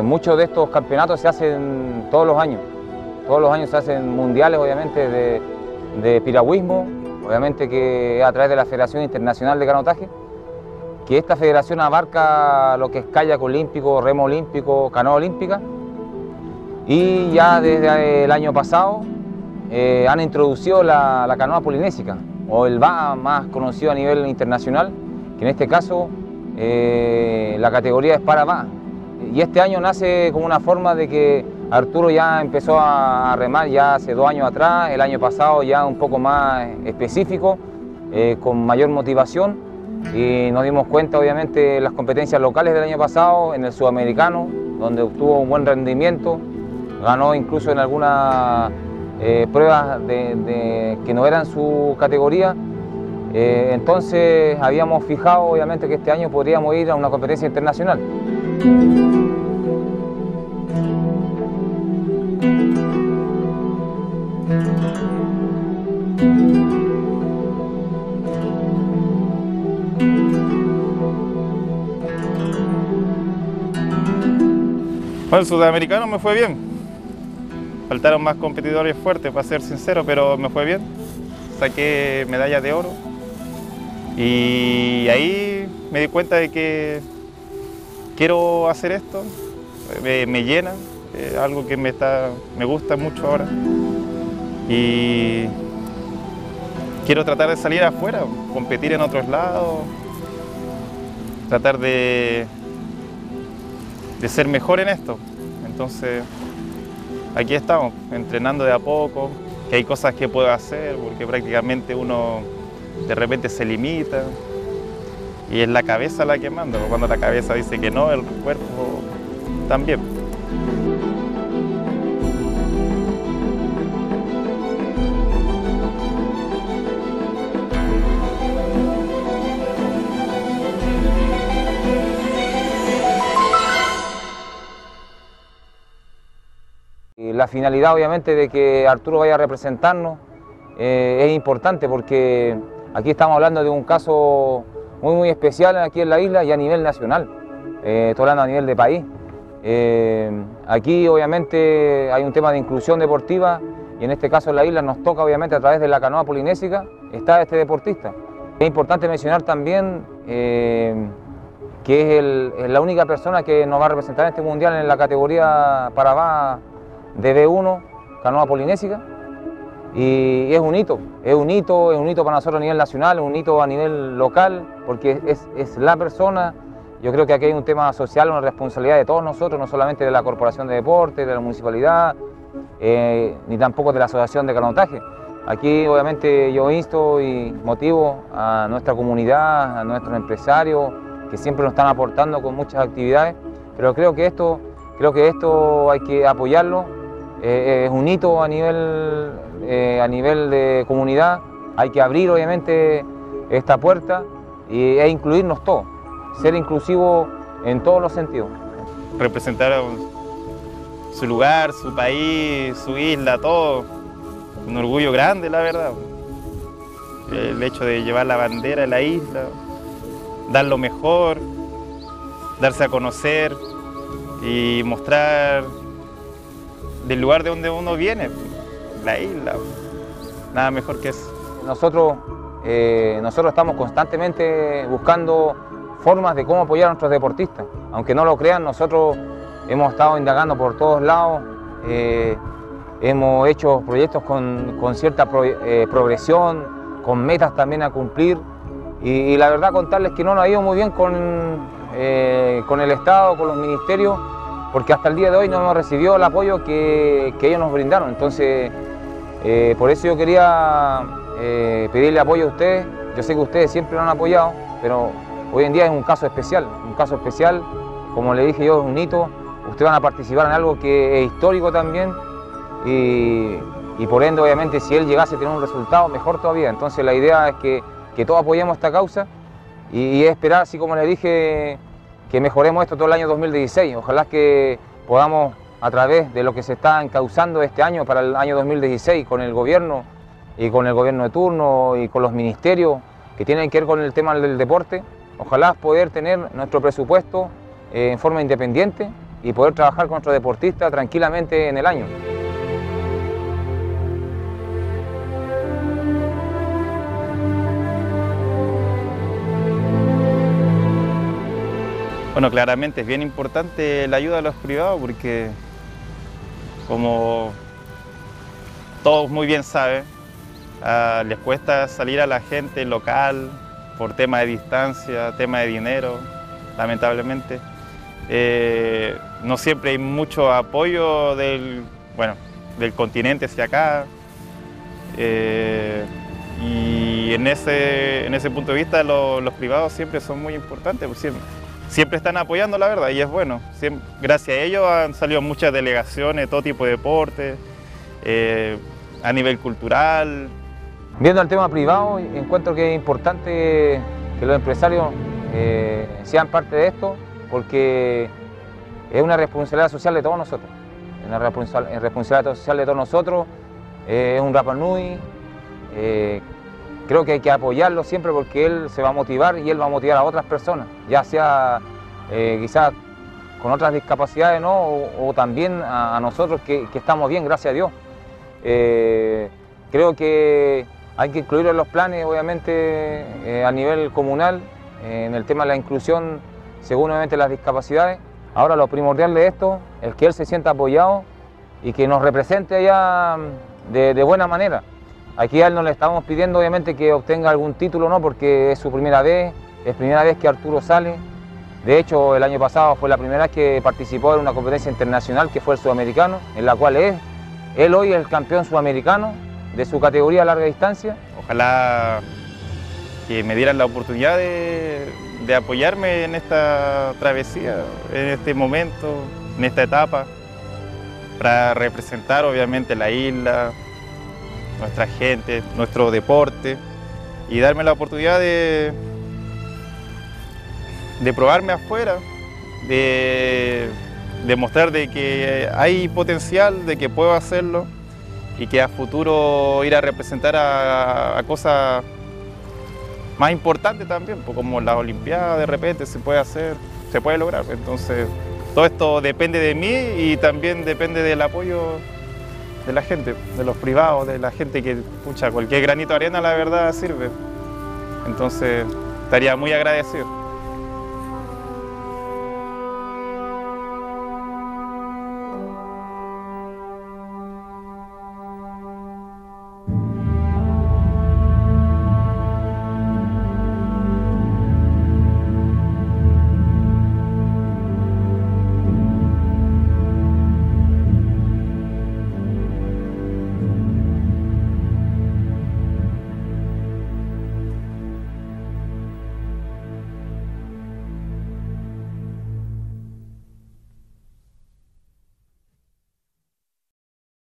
Muchos de estos campeonatos se hacen todos los años se hacen mundiales, obviamente, de piragüismo, obviamente que a través de la Federación Internacional de Canotaje, que esta federación abarca lo que es kayak olímpico, remo olímpico, canoa olímpica, y ya desde el año pasado han introducido la canoa polinésica, o el BA más conocido a nivel internacional, que en este caso la categoría es para BA. Y este año nace como una forma de que Arturo ya empezó a remar ya hace 2 años atrás, el año pasado ya un poco más específico, con mayor motivación, y nos dimos cuenta obviamente en las competencias locales del año pasado, en el sudamericano, donde obtuvo un buen rendimiento, ganó incluso en algunas pruebas que no eran su categoría. Entonces habíamos fijado obviamente que este año podríamos ir a una competencia internacional. Bueno, el sudamericano me fue bien. Faltaron más competidores fuertes, para ser sincero, pero me fue bien. Saqué medalla de oro. Y ahí me di cuenta de que quiero hacer esto. Me llena, es algo que me gusta mucho ahora. Y quiero tratar de salir afuera, competir en otros lados, tratar de ser mejor en esto. Entonces, aquí estamos, entrenando de a poco, que hay cosas que puedo hacer, porque prácticamente uno de repente se limita y es la cabeza la que manda. Cuando la cabeza dice que no, el cuerpo también. La finalidad obviamente de que Arturo vaya a representarnos es importante, porque aquí estamos hablando de un caso muy especial aquí en la isla y a nivel nacional, estoy hablando a nivel de país. Aquí obviamente hay un tema de inclusión deportiva y en este caso en la isla nos toca obviamente a través de la canoa polinésica está este deportista. Es importante mencionar también que es la única persona que nos va a representar en este mundial en la categoría para BA de B1, canoa polinésica, y es un hito para nosotros a nivel nacional, es un hito a nivel local, porque es la persona. Yo creo que aquí hay un tema social, una responsabilidad de todos nosotros, no solamente de la Corporación de Deportes, de la Municipalidad, ni tampoco de la Asociación de Canotaje. Aquí obviamente yo insto y motivo a nuestra comunidad, a nuestros empresarios, que siempre nos están aportando con muchas actividades, pero creo que esto hay que apoyarlo. Es un hito a nivel de comunidad, hay que abrir obviamente esta puerta e incluirnos todos, ser inclusivo en todos los sentidos. Representar su lugar, su país, su isla, todo, un orgullo grande, la verdad. El hecho de llevar la bandera de la isla, dar lo mejor, darse a conocer y mostrar del lugar de donde uno viene, la isla, nada mejor que eso. Nosotros estamos constantemente buscando formas de cómo apoyar a nuestros deportistas. Aunque no lo crean, nosotros hemos estado indagando por todos lados, hemos hecho proyectos con cierta progresión, con metas también a cumplir, y la verdad contarles que no nos ha ido muy bien con el Estado, con los ministerios, porque hasta el día de hoy no hemos recibido el apoyo que ellos nos brindaron. Entonces, por eso yo quería pedirle apoyo a ustedes. Yo sé que ustedes siempre lo han apoyado, pero hoy en día es un caso especial, como le dije yo, es un hito. Ustedes van a participar en algo que es histórico también, y por ende, obviamente, si él llegase a tener un resultado, mejor todavía. Entonces la idea es que todos apoyemos esta causa y esperar, así como les dije, que mejoremos esto todo el año 2016. Ojalá que podamos, a través de lo que se está encauzando este año para el año 2016, con el gobierno y con el gobierno de turno y con los ministerios que tienen que ver con el tema del deporte, ojalá poder tener nuestro presupuesto en forma independiente y poder trabajar con nuestros deportistas tranquilamente en el año. Bueno, claramente es bien importante la ayuda de los privados porque, como todos muy bien saben, les cuesta salir a la gente local por tema de distancia, tema de dinero, lamentablemente. No siempre hay mucho apoyo del continente hacia acá. Y en ese punto de vista los privados siempre son muy importantes, pues siempre están apoyando, la verdad, y es bueno. Gracias a ellos han salido muchas delegaciones, todo tipo de deportes, a nivel cultural. Viendo el tema privado, encuentro que es importante que los empresarios sean parte de esto, porque es una responsabilidad social de todos nosotros. Es una responsabilidad social de todos nosotros, es un Rapa Nui. Creo que hay que apoyarlo siempre porque él se va a motivar y él va a motivar a otras personas, ya sea quizás con otras discapacidades, ¿no? o también a nosotros que estamos bien, gracias a Dios. Creo que hay que incluirlo en los planes, obviamente, a nivel comunal, en el tema de la inclusión, según obviamente las discapacidades. Ahora lo primordial de esto es que él se sienta apoyado y que nos represente allá de buena manera. Aquí a él no le estamos pidiendo obviamente que obtenga algún título, ¿no? Porque es su primera vez, es primera vez que Arturo sale. De hecho, el año pasado fue la primera vez que participó en una competencia internacional, que fue el sudamericano, en la cual él hoy es el campeón sudamericano de su categoría a larga distancia. Ojalá que me dieran la oportunidad de apoyarme en esta travesía, en este momento, en esta etapa, para representar obviamente la isla, nuestra gente, nuestro deporte, y darme la oportunidad de probarme afuera, de demostrar de que hay potencial, de que puedo hacerlo y que a futuro ir a representar a cosas más importantes también, pues como las Olimpiadas de repente se puede hacer, se puede lograr. Entonces todo esto depende de mí y también depende del apoyo de la gente, de los privados, de la gente que, pucha, cualquier granito de arena la verdad sirve. Entonces estaría muy agradecido.